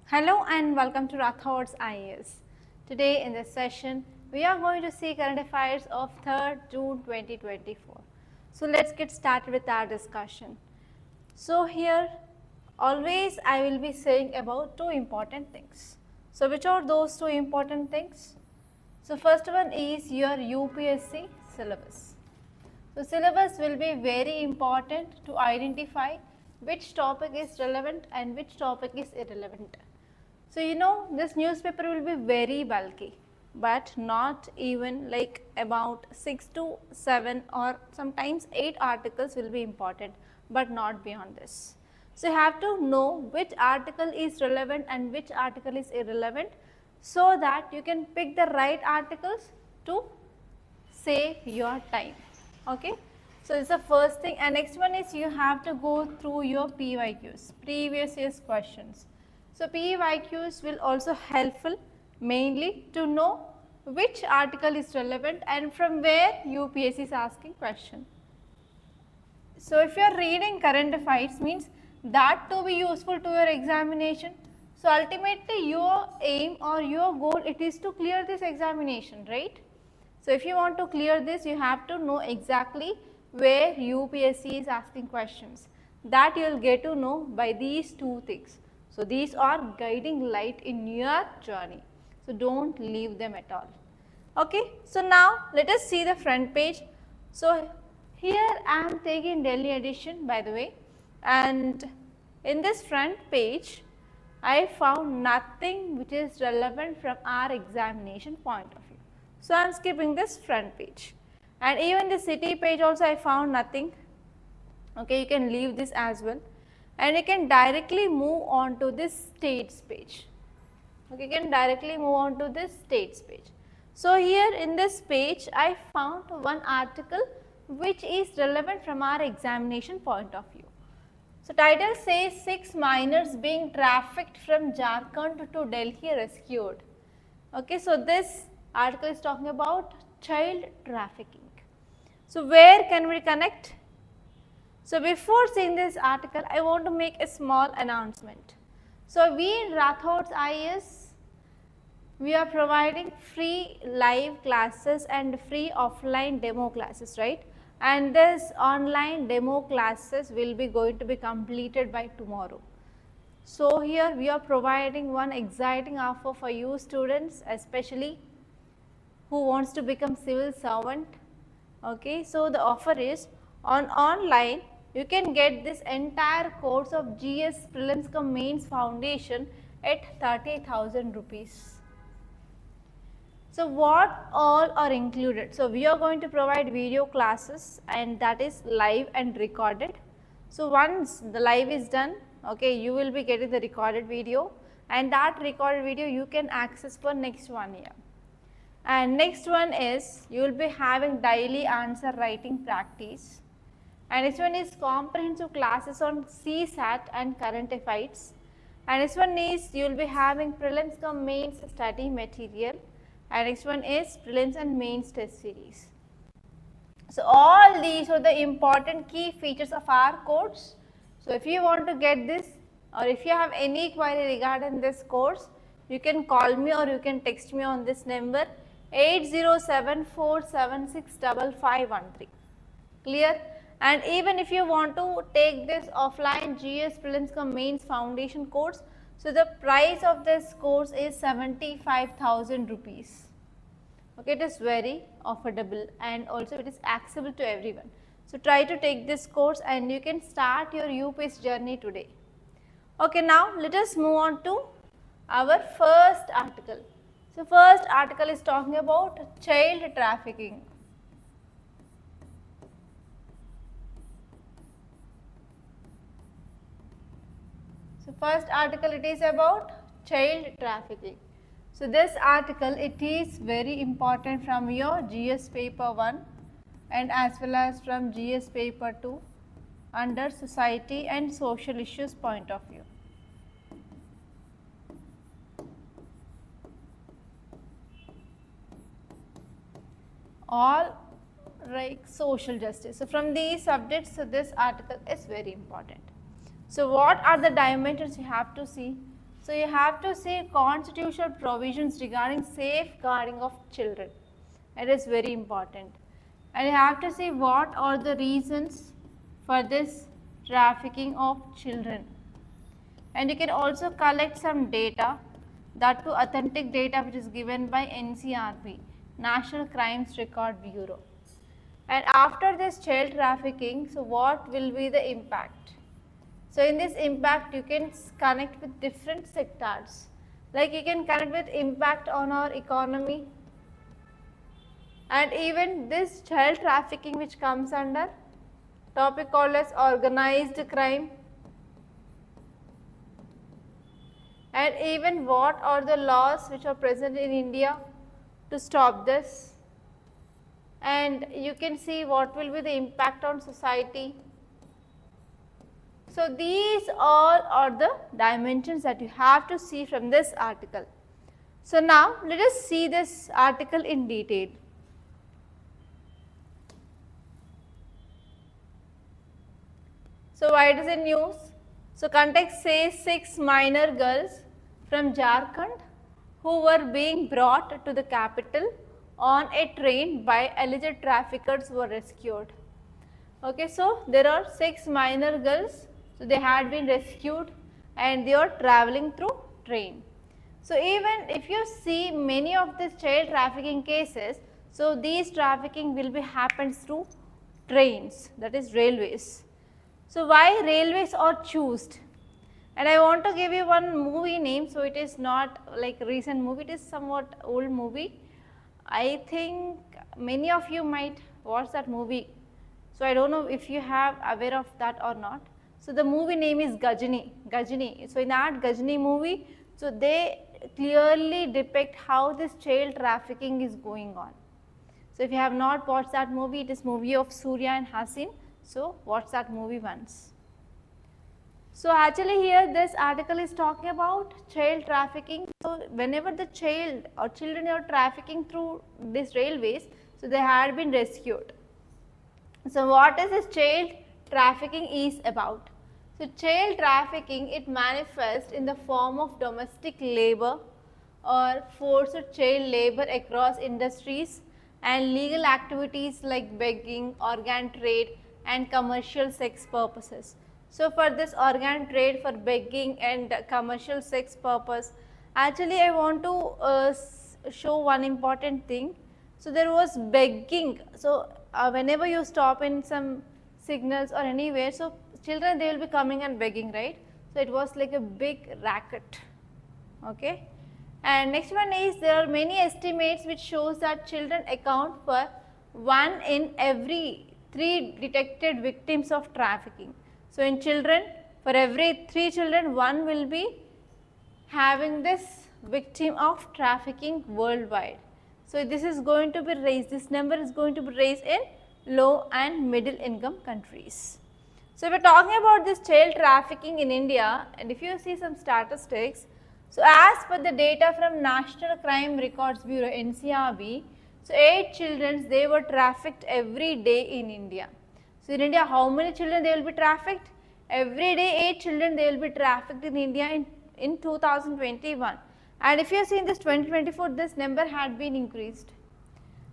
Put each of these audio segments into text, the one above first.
Hello and welcome to Rathods IAS. Today in this session, we are going to see current affairs of 3rd June 2024. So let's get started with our discussion. So here, always I will be saying about two important things. So which are those two important things? So first one is your UPSC syllabus. So syllabus will be very important to identify which topic is relevant and which topic is irrelevant. So you know this newspaper will be very bulky, but not even like about 6 to 7 or sometimes 8 articles will be important, but not beyond this. So you have to know which article is relevant and which article is irrelevant so that you can pick the right articles to save your time. Okay. So this is the first thing, and next one is you have to go through your PYQs, previous year's questions. So PYQs will also helpful mainly to know which article is relevant and from where UPSC is asking question. So if you are reading current affairs means that to be useful to your examination. So ultimately your aim or your goal it is to clear this examination, right? So if you want to clear this, you have to know exactly where UPSC is asking questions. That you will get to know by these two things. So these are guiding light in your journey. So don't leave them at all. Okay. So now let us see the front page. So here I am taking Delhi edition by the way, and in this front page I found nothing which is relevant from our examination point of view. So I am skipping this front page, and even the city page also I found nothing. Okay, you can leave this as well, and you can directly move on to this states page. Okay, you can directly move on to this states page. So here in this page I found one article which is relevant from our examination point of view. So title says 6 minors being trafficked from Jharkhand to Delhi rescued. Okay, so this article is talking about child trafficking. So where can we connect? So before seeing this article, I want to make a small announcement. So we in Rathods IAS, we are providing free live classes and free offline demo classes, right? And this online demo classes will be going to be completed by tomorrow. So here we are providing one exciting offer for you students, especially who wants to become civil servant. Okay, so the offer is on online you can get this entire course of GS Prelims cum Mains Foundation at 30,000 rupees. So what all are included? So we are going to provide video classes, and that is live and recorded. So once the live is done, okay, you will be getting the recorded video, and that recorded video you can access for next 1 year. And next one is you will be having daily answer writing practice. And this one is comprehensive classes on CSAT and current affairs. And this one is you will be having prelims cum mains study material. And next one is prelims and mains test series. So all these are the important key features of our course. So if you want to get this, or if you have any query regarding this course, you can call me or you can text me on this number 8074765513. Clear? And even if you want to take this offline GS Prelims cum Mains Foundation course, so the price of this course is 75,000 rupees. Okay, it is very affordable and also it is accessible to everyone. So try to take this course and you can start your UPSC journey today. Okay, now let us move on to our first article. So first article is talking about child trafficking. So first article it is about child trafficking. So this article it is very important from your GS paper 1 and as well as from GS paper 2 under society and social issues point of view. All like social justice. So from these subjects, so this article is very important. So what are the dimensions you have to see? So you have to see constitutional provisions regarding safeguarding of children. It is very important. And you have to see what are the reasons for this trafficking of children. And you can also collect some data, that too authentic data which is given by NCRB, National Crimes Record Bureau. And after this child trafficking, so what will be the impact? So in this impact, you can connect with different sectors. Like you can connect with impact on our economy, and even this child trafficking which comes under topic called as organized crime, and even what are the laws which are present in India to stop this, and you can see what will be the impact on society. So these all are the dimensions that you have to see from this article. So now let us see this article in detail. So why it is in news? So context says 6 minor girls from Jharkhand who were being brought to the capital on a train by alleged traffickers were rescued. Okay, so there are 6 minor girls, so they had been rescued and they are traveling through train. So even if you see many of these child trafficking cases, so these trafficking will be happens through trains, that is railways. So why railways are chosen? And I want to give you one movie name, so it is not like recent movie, it is somewhat old movie. I think many of you might watch that movie. So I don't know if you have aware of that or not. So the movie name is Gajini. So in that Gajini movie, so they clearly depict how this child trafficking is going on. So if you have not watched that movie, it is movie of Surya and Hasin. So watch that movie once. So actually here this article is talking about child trafficking. So whenever the child or children are trafficking through these railways, so they had been rescued. So what is this child trafficking is about? So child trafficking, it manifests in the form of domestic labor or forced child labor across industries and legal activities like begging, organ trade and commercial sex purposes. So for this organ trade, for begging and commercial sex purpose, actually I want to show one important thing. So there was begging. So whenever you stop in some signals or anywhere, so children they will be coming and begging, right? So it was like a big racket. Okay. And next one is there are many estimates which shows that children account for 1 in every 3 detected victims of trafficking. So in children, for every 3 children, 1 will be having this victim of trafficking worldwide. So this is going to be raised, this number is going to be raised in low and middle income countries. So we are talking about this child trafficking in India, and if you see some statistics, so as per the data from National Crime Records Bureau NCRB, so 8 children they were trafficked every day in India. So in India, how many children they will be trafficked? Every day 8 children they will be trafficked in India in 2021. And if you see in this 2024, this number had been increased.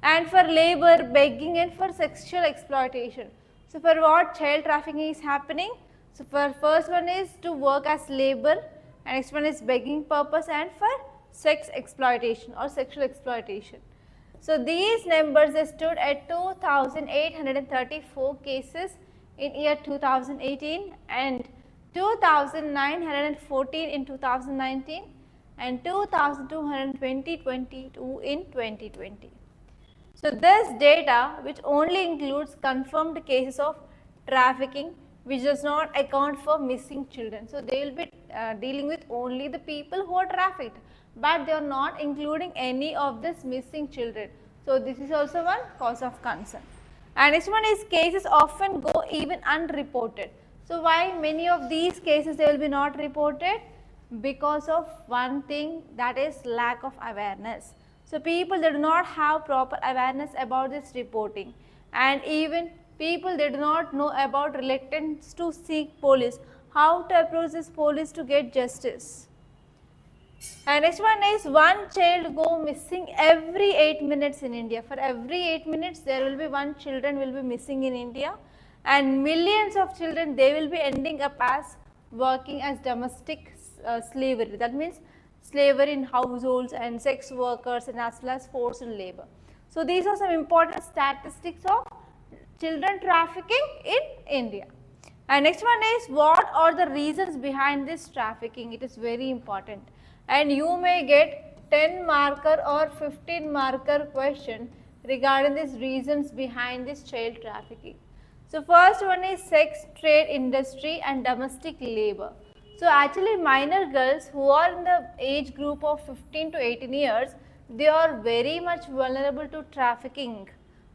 And for labor, begging and for sexual exploitation. So for what child trafficking is happening? So for first one is to work as labor, and next one is begging purpose, and for sex exploitation or sexual exploitation. So these numbers stood at 2,834 cases in year 2018 and 2,914 in 2019 and 2,222 in 2020. So this data which only includes confirmed cases of trafficking which does not account for missing children. So they will be dealing with only the people who are trafficked, but they are not including any of this missing children. So this is also one cause of concern. And next one is cases often go even unreported. So why many of these cases they will be not reported? Because of one thing, that is lack of awareness. So people they do not have proper awareness about this reporting, and even people they do not know about reluctance to seek police, how to approach this police to get justice. And next one is one child go missing every 8 minutes in India. For every 8 minutes there will be one children will be missing in India, and millions of children they will be ending up as working as domestic slavery. That means slavery in households and sex workers and as well as forced labor. So these are some important statistics of children trafficking in India. And next one is what are the reasons behind this trafficking? It is very important. And you may get 10 marker or 15 marker question regarding these reasons behind this child trafficking. So first one is sex trade industry and domestic labor. So actually minor girls who are in the age group of 15 to 18 years, they are very much vulnerable to trafficking.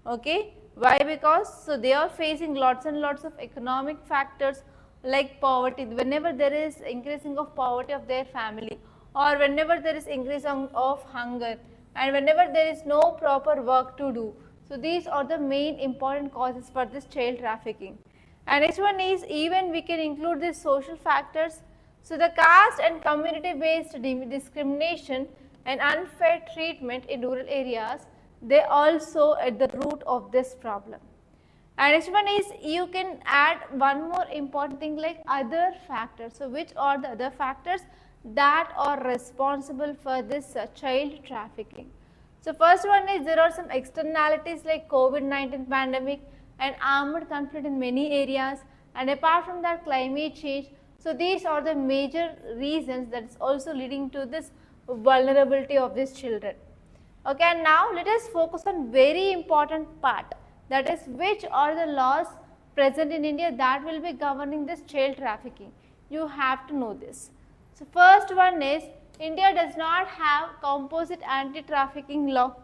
Okay. Why? Because so they are facing lots and lots of economic factors like poverty. Whenever there is increasing of poverty of their family, or whenever there is increase of hunger, and whenever there is no proper work to do. So these are the main important causes for this child trafficking. And next one is even we can include these social factors. So the caste and community based discrimination and unfair treatment in rural areas, they also at the root of this problem. And next one is you can add one more important thing like other factors. So which are the other factors that are responsible for this child trafficking? So first one is there are some externalities like COVID-19 pandemic and armed conflict in many areas, and apart from that climate change. So these are the major reasons that is also leading to this vulnerability of these children. Okay, and now let us focus on very important part, that is which are the laws present in India that will be governing this child trafficking. You have to know this. So first one is India does not have composite anti-trafficking law.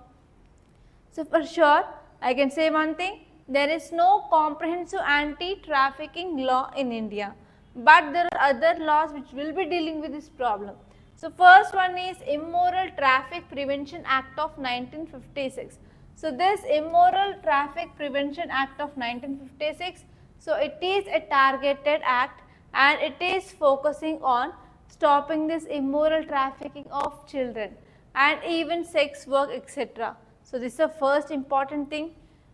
So for sure I can say one thing, there is no comprehensive anti-trafficking law in India, but there are other laws which will be dealing with this problem. So first one is Immoral Traffic Prevention Act of 1956. So this Immoral Traffic Prevention Act of 1956, so it is a targeted act and it is focusing on stopping this immoral trafficking of children and even sex work, etc. So this is the first important thing.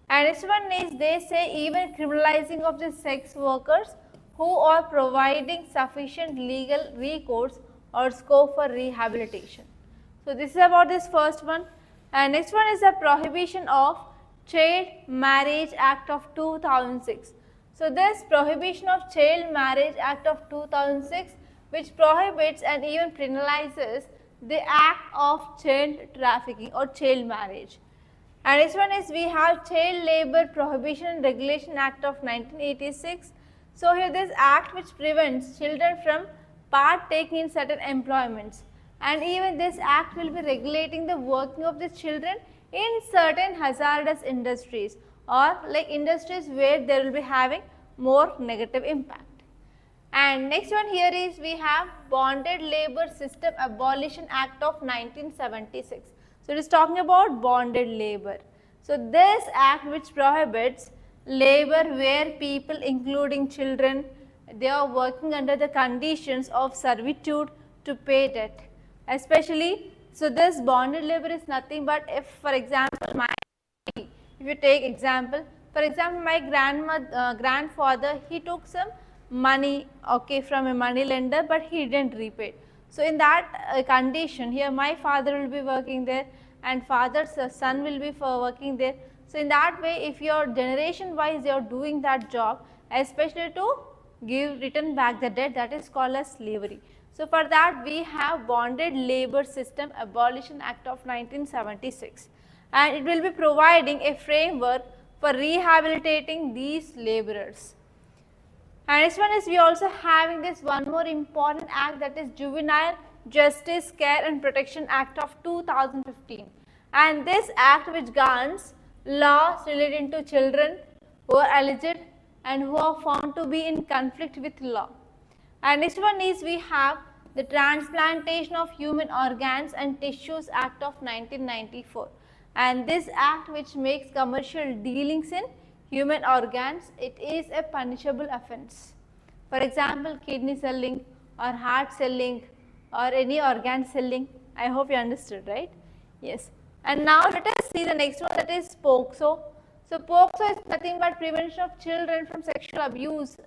And next one is they say even criminalizing of the sex workers who are providing sufficient legal recourse or scope for rehabilitation. So this is about this first one. And next one is the Prohibition of Child Marriage Act of 2006. So this Prohibition of Child Marriage Act of 2006, which prohibits and even penalizes the act of child trafficking or child marriage. And next one is we have Child Labor Prohibition and Regulation Act of 1986. So here this act which prevents children from partaking in certain employments, and even this act will be regulating the working of the children in certain hazardous industries or like industries where they will be having more negative impact. And next one here is we have Bonded Labor System Abolition Act of 1976. So it is talking about bonded labor. So this act which prohibits labor where people including children, they are working under the conditions of servitude to pay debt. Especially, so this bonded labor is nothing but if for example if you take example, for example my grandfather, he took some money from a money lender but he didn't repay. So in that condition here my father will be working there and father's son will be working there. So in that way if your generation wise you are doing that job, especially to return back the debt, that is called as slavery. So for that we have Bonded Labor System Abolition Act of 1976, and it will be providing a framework for rehabilitating these laborers. And next one is we also having this one more important act, that is Juvenile Justice Care and Protection Act of 2015, and this act which governs laws relating to children who are alleged and who are found to be in conflict with law. And next one is we have the Transplantation of Human Organs and Tissues Act of 1994, and this act which makes commercial dealings in human organs, it is a punishable offence. For example, kidney selling or heart selling or any organ selling. I hope you understood, right? Yes. And now let us see the next one, that is POCSO. So POCSO is nothing but prevention of children from sexual abuse,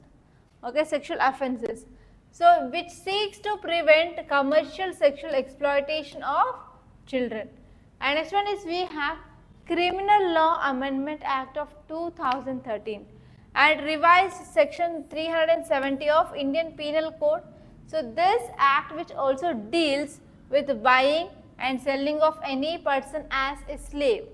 okay, sexual offences. So which seeks to prevent commercial sexual exploitation of children. And next one is we have Criminal Law Amendment Act of 2013 and revised section 370 of Indian Penal Code. So this act which also deals with buying and selling of any person as a slave,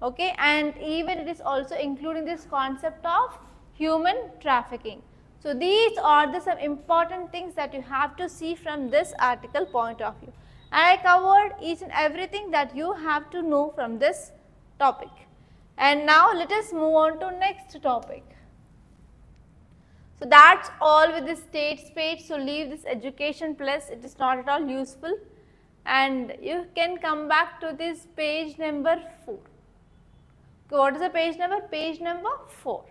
okay, and even it is also including this concept of human trafficking. So these are the some important things that you have to see from this article point of view. I covered each and everything that you have to know from this topic. And now let us move on to next topic. So that's all with this states page. So leave this education plus, it is not at all useful, and you can come back to this page number 4. What is the page number? Page number 4.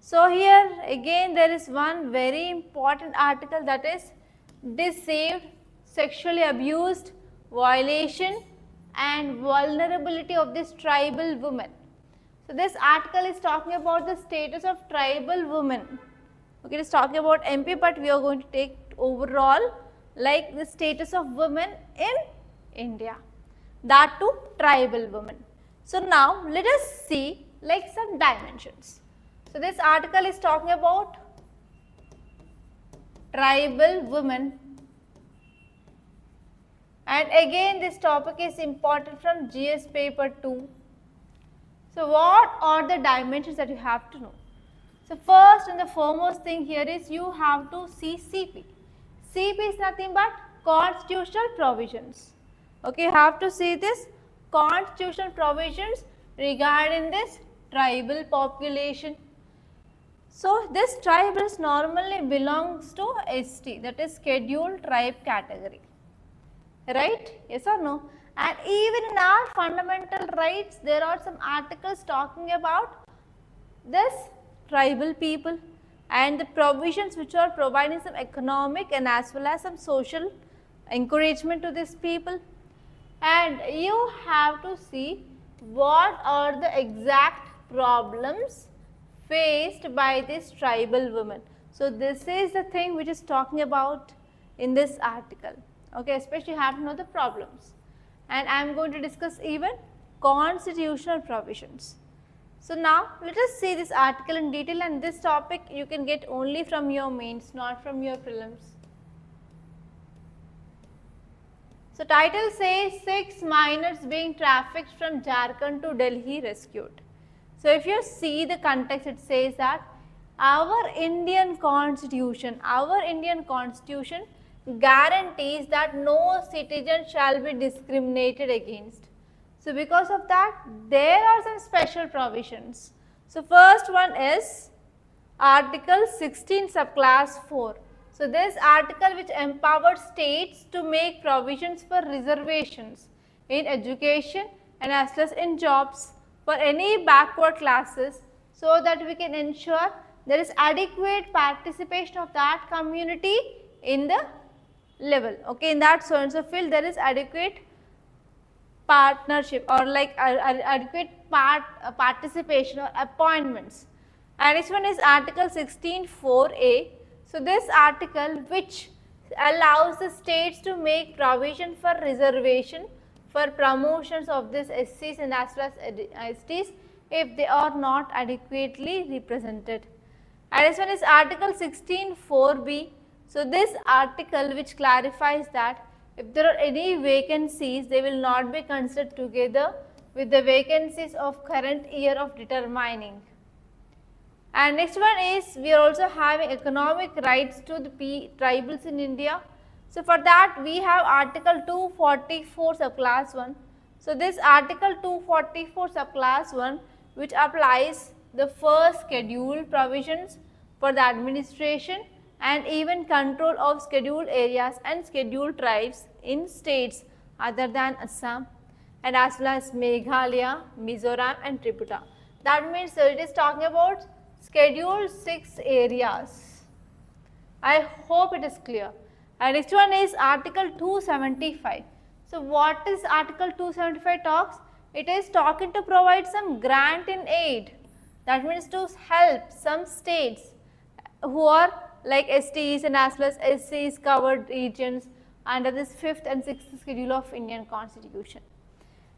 So here again there is one very important article, that is deceived, sexually abused, violation and vulnerability of this tribal women. So this article is talking about the status of tribal women. Okay, it is talking about MP, but we are going to take overall like the status of women in India, that too tribal women. So now let us see like some dimensions. So this article is talking about tribal women, and again this topic is important from GS paper 2. So what are the dimensions that you have to know? So first and the foremost thing here is you have to see CP. CP is nothing but constitutional provisions. Okay, you have to see this constitutional provisions regarding this tribal population. So this tribals normally belongs to ST, that is scheduled tribe category, right? Yes or no? And even in our fundamental rights there are some articles talking about this tribal people and the provisions which are providing some economic and as well as some social encouragement to these people. And you have to see what are the exact problems faced by this tribal women. So this is the thing which is talking about in this article, okay, especially you have to know the problems. And I am going to discuss even constitutional provisions. So now let us see this article in detail, and this topic you can get only from your mains, not from your prelims. So title says 6 minors being trafficked from Jharkhand to Delhi rescued. So if you see the context, it says that our Indian constitution guarantees that no citizen shall be discriminated against. So because of that there are some special provisions. So first one is Article 16 subclass 4. So this article which empowers states to make provisions for reservations in education and as well as in jobs for any backward classes, so that we can ensure there is adequate participation of that community in the level, okay, in that so and so field there is adequate partnership or like adequate participation or appointments. And this one is Article 16(4)(a). So this article which allows the states to make provision for reservation for promotions of this SCs and as well as STs if they are not adequately represented. And this one is Article 16(4)(b). So this article which clarifies that if there are any vacancies, they will not be considered together with the vacancies of current year of determining. And next one is we are also having economic rights to the tribals in India. So for that we have Article 244 subclass 1. So this Article 244 subclass 1 which applies the first schedule provisions for the administration and even control of scheduled areas and scheduled tribes in states other than Assam and as well as Meghalaya, Mizoram and Tripura. That means it is talking about scheduled 6 areas. I hope it is clear. And next one is Article 275. So what is Article 275 talks? It is talking to provide some grant in aid. That means to help some states who are like STs and as well as SCs covered regions under this 5th and 6th schedule of Indian Constitution.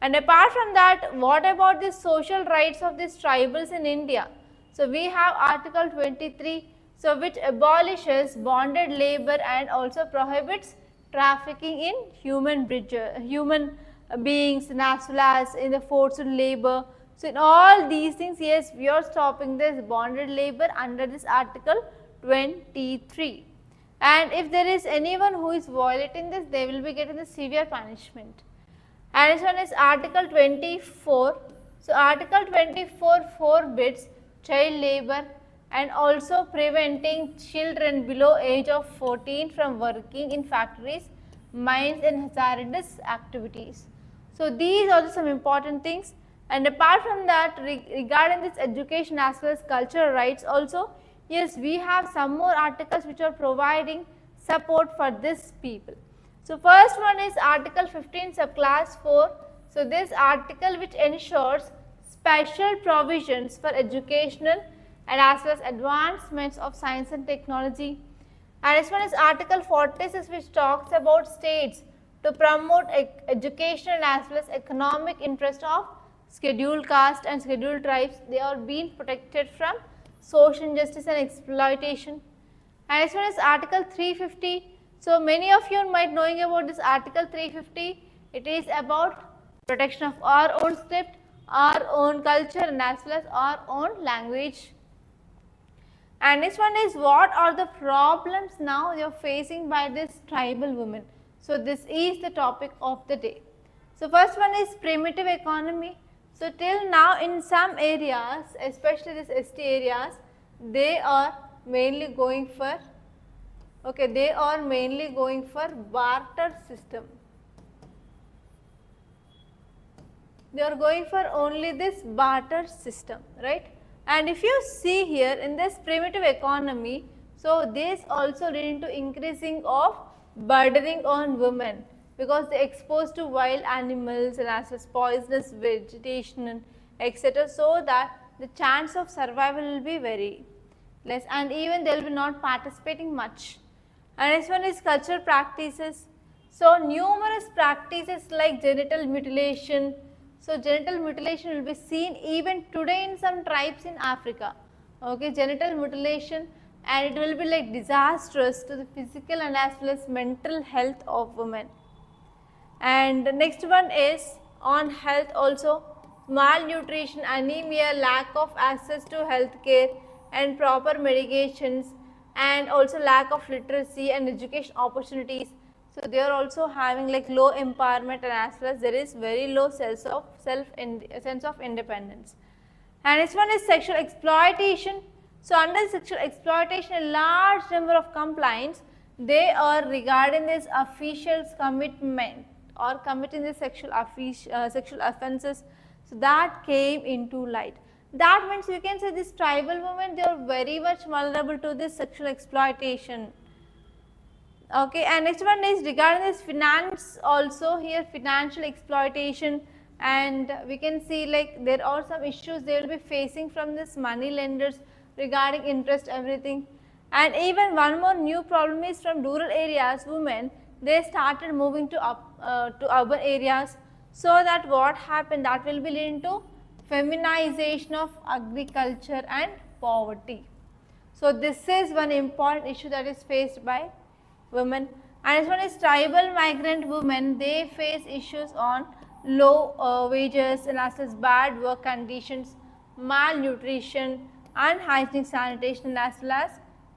And apart from that, what about the social rights of these tribals in India? So we have Article 23, so which abolishes bonded labor and also prohibits trafficking in human beings and as well as in the forced labor. So in all these things, yes, we are stopping this bonded labor under this Article 23. And if there is anyone who is violating this, they will be getting the severe punishment. And this one is Article 24. So Article 24 forbids child labor and also preventing children below age of 14 from working in factories, mines and hazardous activities. So these are some important things. And apart from that, regarding this education as well as cultural rights also, yes, we have some more articles which are providing support for this people. So first one is Article 15 subclass 4. So this article which ensures special provisions for educational and as well as advancements of science and technology. And this one is Article 46 which talks about states to promote education and as well as economic interest of scheduled caste and scheduled tribes. They are being protected from social injustice and exploitation. And this one is Article 350. So many of you might knowing about this Article 350. It is about protection of our own script, our own culture and as well as our own language. And this one is what are the problems now you are facing by this tribal women. So this is the topic of the day. So first one is primitive economy. So till now in some areas, especially this ST areas, they are mainly going for barter system. They are going for only this barter system, right? And if you see here in this primitive economy, so this also leading to increasing of burdening on women because they are exposed to wild animals and as well as poisonous vegetation and etc. So that the chance of survival will be very less and even they will be not participating much. And next one is cultural practices. So numerous practices like genital mutilation. So genital mutilation will be seen even today in some tribes in Africa. Okay, genital mutilation, and it will be like disastrous to the physical and as well as mental health of women. And the next one is on health also, malnutrition, anemia, lack of access to health care and proper medications, and also lack of literacy and education opportunities. So they are also having like low empowerment and as well as there is very low sense of independence. And this one is sexual exploitation. So under sexual exploitation, a large number of complaints, they are regarding this officials commitment or committing the sexual offences. So that came into light. That means we can say this tribal women, they are very much vulnerable to this sexual exploitation. Okay, and next one is regarding this finance also, here financial exploitation, and we can see like there are some issues they will be facing from this money lenders regarding interest, everything. And even one more new problem is from rural areas, women, they started moving to urban areas. So that what happened, that will be leading to feminization of agriculture and poverty. So this is one important issue that is faced by women. And this one is tribal migrant women, they face issues on low wages and as well as bad work conditions, malnutrition, unhygienic sanitation as well as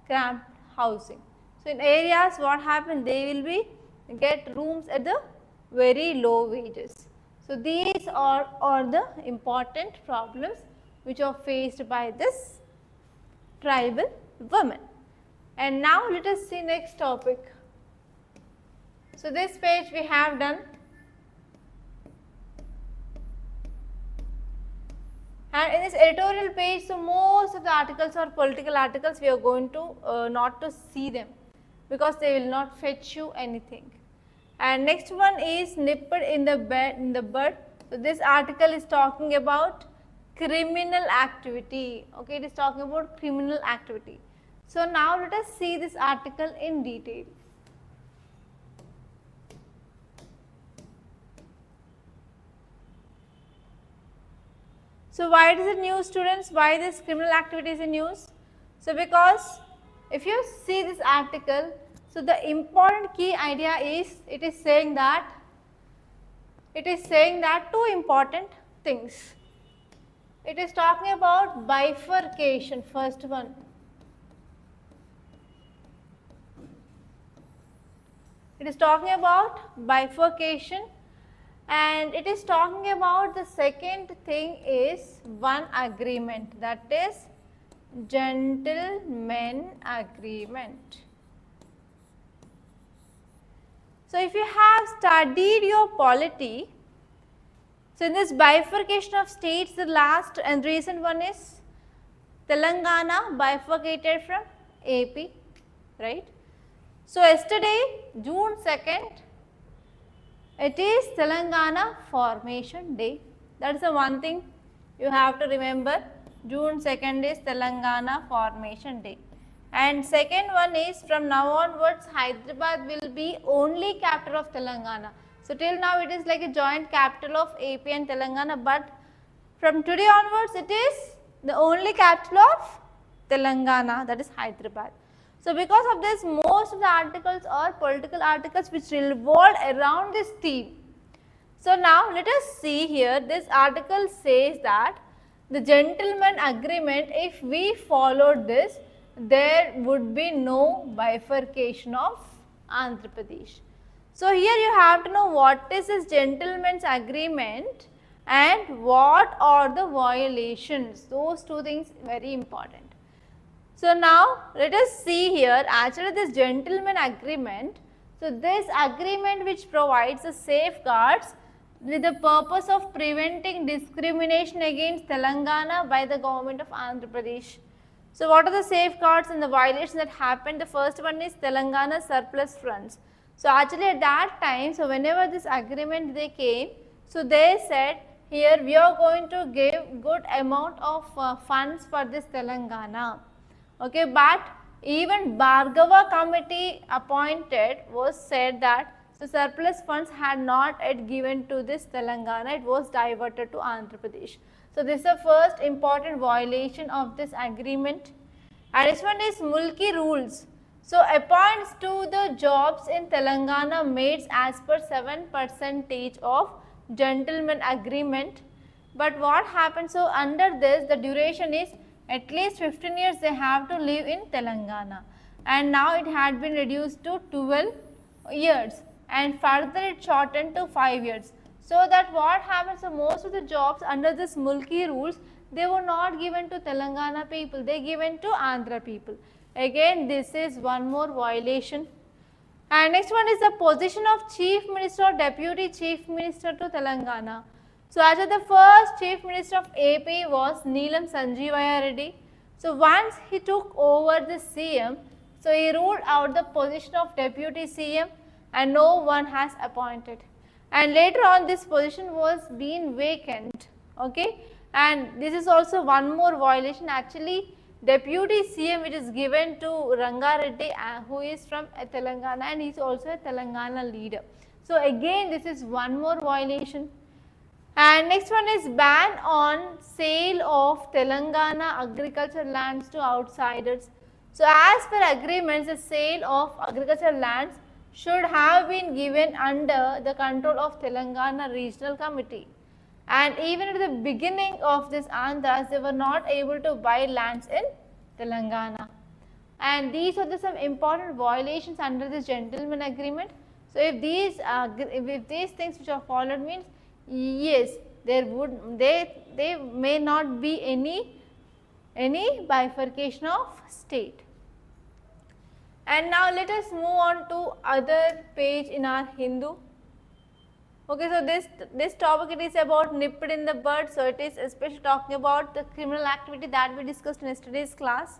cramped housing. So in areas what happens, they will be get rooms at the very low wages. So these are the important problems which are faced by this tribal women. And now let us see next topic. So this page we have done. And in this editorial page, so most of the articles are political articles, we are going to not to see them. because they will not fetch you anything. And next one is nipped in the bud. So this article is talking about criminal activity. Okay, it is talking about criminal activity. So now let us see this article in detail. So why is it news, students? Why this criminal activity is in news? So because if you see this article, so the important key idea is it is saying that two important things. It is talking about bifurcation, first one. It is talking about bifurcation, and it is talking about the second thing is one agreement, that is gentleman agreement. So if you have studied your polity, so in this bifurcation of states, the last and recent one is Telangana bifurcated from AP, right? So yesterday, June 2nd, it is Telangana Formation Day. That is the one thing you have to remember. June 2nd is Telangana Formation Day. And second one is from now onwards, Hyderabad will be only capital of Telangana. So till now it is like a joint capital of AP and Telangana, but from today onwards it is the only capital of Telangana, that is Hyderabad. So because of this, most of the articles are political articles which revolve around this theme. So now let us see here, this article says that the gentleman agreement, if we followed this, there would be no bifurcation of Andhra Pradesh. So here you have to know what is this gentleman's agreement and what are the violations. Those two things very important. So now let us see here, actually this gentleman agreement. So this agreement which provides the safeguards with the purpose of preventing discrimination against Telangana by the government of Andhra Pradesh. So what are the safeguards and the violations that happened? The first one is Telangana surplus funds. So actually at that time, so whenever this agreement they came, so they said here we are going to give good amount of funds for this Telangana. Okay, but even Bhargava committee appointed was said that the surplus funds had not yet given to this Telangana, it was diverted to Andhra Pradesh. So this is the first important violation of this agreement. And this one is Mulki rules. So appoints to the jobs in Telangana made as per 7% of gentleman agreement. But what happens, so under this the duration is at least 15 years they have to live in Telangana, and now it had been reduced to 12 years and further it shortened to 5 years. So that what happens, so most of the jobs under this Mulki rules, they were not given to Telangana people, they given to Andhra people. Again this is one more violation. And next one is the position of Chief Minister or Deputy Chief Minister to Telangana. So actually the first Chief Minister of AP was Neelam Sanjeevaya Reddy. So once he took over the CM, so he ruled out the position of Deputy CM and no one has appointed. And later on this position was being vacant, okay. And this is also one more violation. Actually Deputy CM which is given to Rangareddy who is from Telangana and he is also a Telangana leader. So again this is one more violation. And next one is ban on sale of Telangana agricultural lands to outsiders. So as per agreements, the sale of agricultural lands should have been given under the control of Telangana Regional Committee. And even at the beginning of this Andhras, they were not able to buy lands in Telangana. And these are some important violations under this gentleman agreement. So if these things which are followed means, yes, there may not be any bifurcation of state. And now let us move on to other page in our Hindu. Okay, so this topic, it is about nipped in the bud. So it is especially talking about the criminal activity that we discussed in yesterday's class.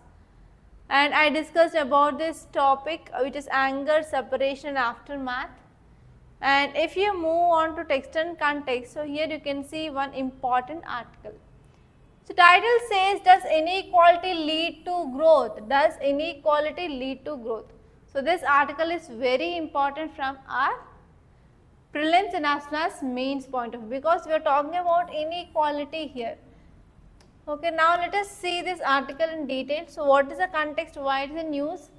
and I discussed about this topic which is anger, separation and aftermath. And if you move on to text and context, so here you can see one important article. So title says, does inequality lead to growth? Does inequality lead to growth? So this article is very important from our prelims and as well as mains point of view, because we are talking about inequality here. Okay, now let us see this article in detail. So what is the context, why it is in news?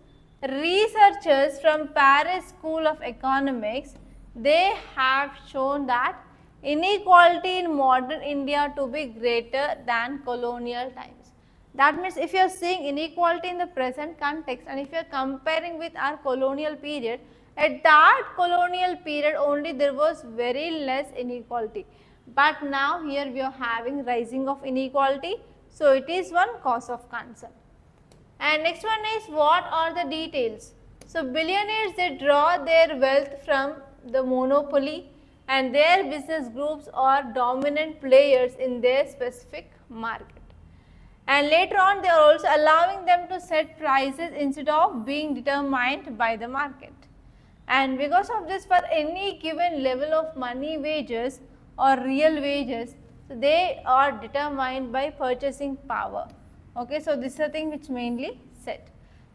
Researchers from Paris School of Economics, they have shown that inequality in modern India to be greater than colonial times. That means if you are seeing inequality in the present context and if you are comparing with our colonial period, at that colonial period only there was very less inequality. But now here we are having rising of inequality, so it is one cause of concern. And next one is, what are the details? So billionaires, they draw their wealth from the monopoly and their business groups are dominant players in their specific market. And later on they are also allowing them to set prices instead of being determined by the market. And because of this, for any given level of money wages or real wages, so they are determined by purchasing power. Okay, so this is the thing which mainly set.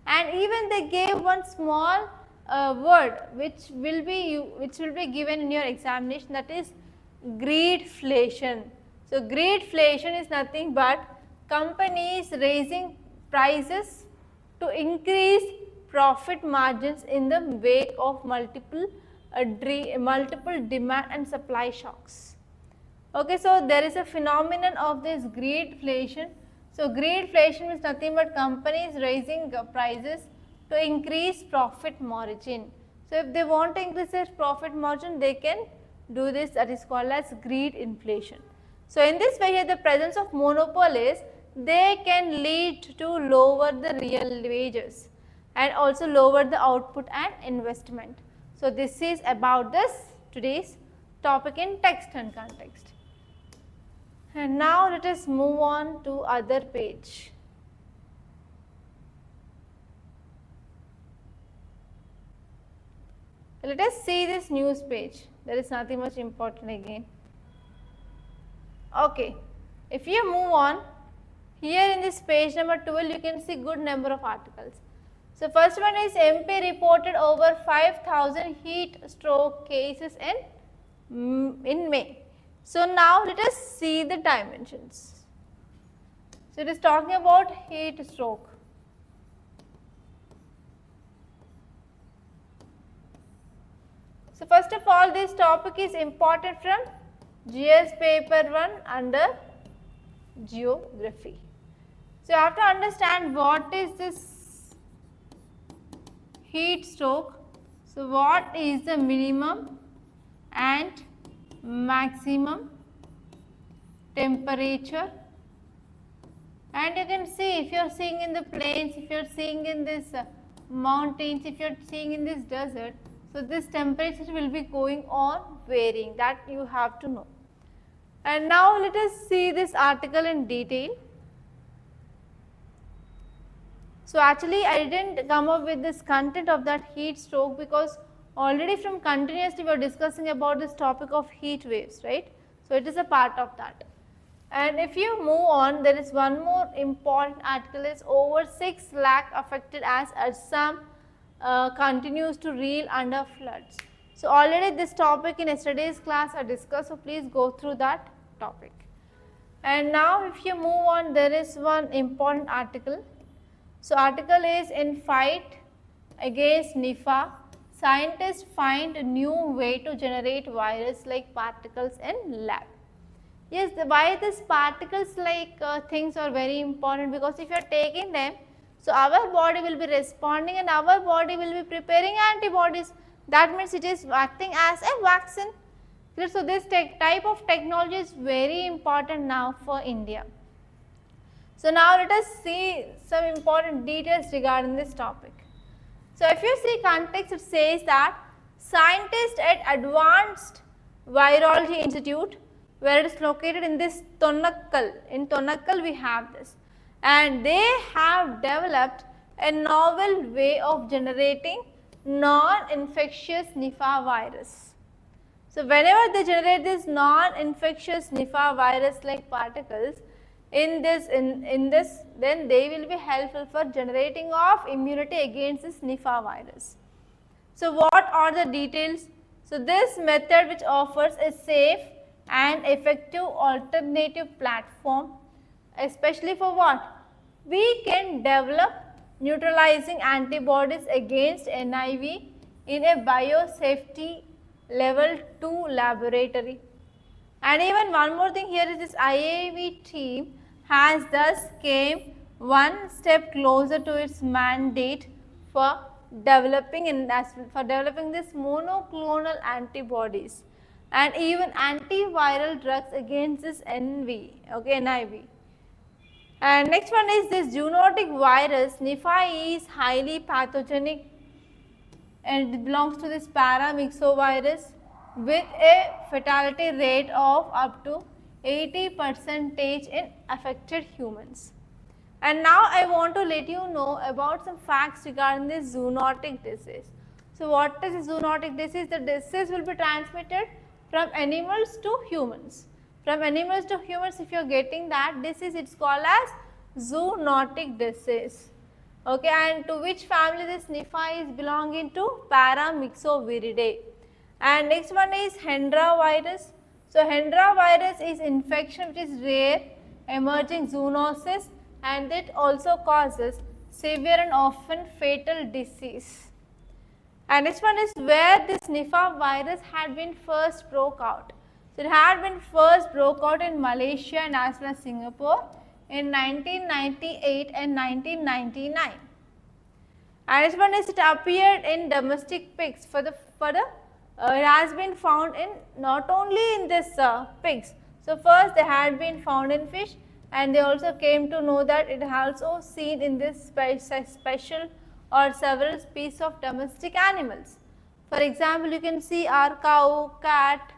And even they gave one small word which will be given in your examination, that is greedflation. So greedflation is nothing but companies raising prices to increase profit margins in the wake of multiple demand and supply shocks. Okay, so there is a phenomenon of this greedflation. So greedflation means nothing but companies raising prices to increase profit margin. So if they want to increase their profit margin, they can do this, that is called as greed inflation. So in this way here, the presence of monopolies, they can lead to lower the real wages and also lower the output and investment. So this is about this today's topic in text and context. And now let us move on to other page. Let us see this news page. There is nothing much important again. Okay, if you move on, here in this page number 12, you can see good number of articles. So first one is, MP reported over 5,000 heat stroke cases in May. So now let us see the dimensions. So it is talking about heat stroke. So first of all, this topic is important from GS paper 1 under geography. So you have to understand what is this heat stroke. So what is the minimum and maximum temperature? And you can see, if you are seeing in the plains, if you are seeing in this mountains, if you are seeing in this desert, so this temperature will be going on varying, that you have to know. And now let us see this article in detail. So actually I didn't come up with this content of that heat stroke, because already from continuously we are discussing about this topic of heat waves, right? So it is a part of that. And if you move on, there is one more important article, is over 6 lakh affected as Assam continues to reel under floods. So already this topic in yesterday's class I discussed, so please go through that topic. And now if you move on, there is one important article. So article is, in fight against Nipah, scientists find a new way to generate virus like particles in lab. Yes, why these particles like things are very important, because if you are taking them, so our body will be responding and our body will be preparing antibodies. That means it is acting as a vaccine. So this type of technology is very important now for India. So now let us see some important details regarding this topic. So if you see context, it says that scientists at Advanced Virology Institute, where it is located in this Tonakkal, in Tonakkal we have this, and they have developed a novel way of generating non-infectious Nipah virus. So whenever they generate this non-infectious Nipah virus-like particles in this, then they will be helpful for generating of immunity against this Nipah virus. So what are the details? So this method, which offers a safe and effective alternative platform, especially for what? We can develop neutralizing antibodies against NIV in a biosafety level 2 laboratory. And even one more thing here is this IAV team has thus came one step closer to its mandate for developing this monoclonal antibodies and even antiviral drugs against this NIV. And next one is this zoonotic virus. Nipah is highly pathogenic and it belongs to this paramyxovirus with a fatality rate of up to 80% in affected humans. And now I want to let you know about some facts regarding this zoonotic disease. So what is a zoonotic disease? The disease will be transmitted from animals to humans. From animals to humans, if you are getting that disease, it's called as zoonotic disease. Okay, and to which family this Nipah is belonging to? Paramyxoviridae. And next one is Hendra virus. So Hendra virus is infection which is rare emerging zoonosis and it also causes severe and often fatal disease. And next one is where this Nipah virus had been first broke out. So it had been first broke out in Malaysia and as well as Singapore in 1998 and 1999. And next one is it appeared in domestic pigs it has been found in not only in this pigs. So first they had been found in fish and they also came to know that it is also seen in this special or several species of domestic animals. For example, you can see our cow, cat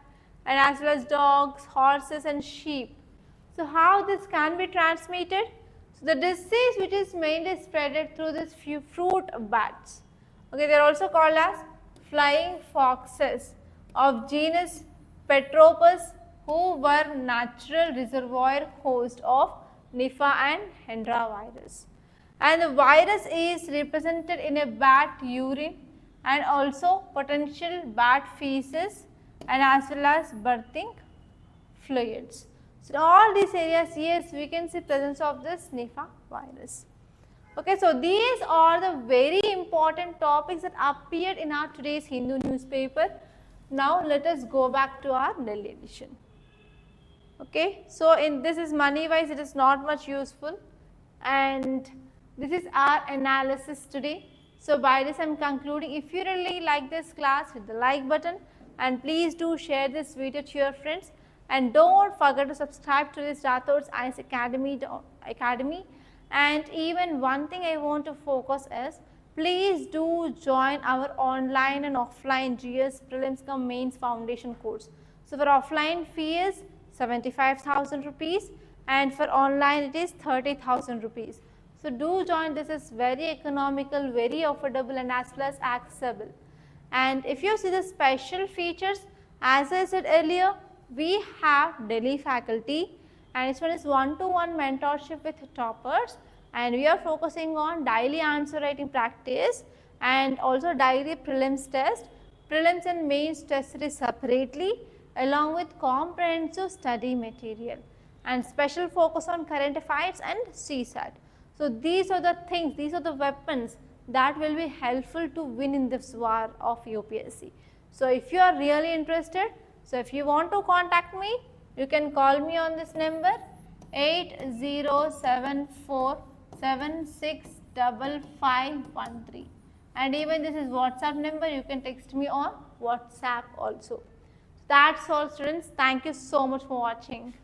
and as well as dogs, horses and sheep. So how this can be transmitted? So the disease which is mainly spread through this fruit bats. Okay, they are also called as flying foxes of genus Petropus who were natural reservoir host of Nipah and Hendra virus. And the virus is represented in a bat urine and also potential bat feces and as well as birthing fluids. So in all these areas, yes, we can see presence of this Nipah virus. Okay, so these are the very important topics that appeared in our today's Hindu newspaper. Now let us go back to our Delhi edition. Okay, so this is money wise, it is not much useful and this is our analysis today. So by this I am concluding. If you really like this class, hit the like button and please do share this video to your friends and don't forget to subscribe to this Rathods IAS Academy. And even one thing I want to focus is, please do join our online and offline GS Prelims cum Mains Foundation course. So for offline fee is 75,000 rupees and for online it is 30,000 rupees. So do join, this is very economical, very affordable and as well as accessible. And if you see the special features, as I said earlier, we have Delhi faculty and this one is one-to-one mentorship with toppers and we are focusing on daily answer writing practice and also daily prelims test, prelims and mains test series separately along with comprehensive study material and special focus on current affairs and CSAT. So these are the things, these are the weapons that will be helpful to win in this war of UPSC. So if you are really interested, so if you want to contact me, you can call me on this number 8074765513 and even this is WhatsApp number, you can text me on WhatsApp also. That's all students, thank you so much for watching.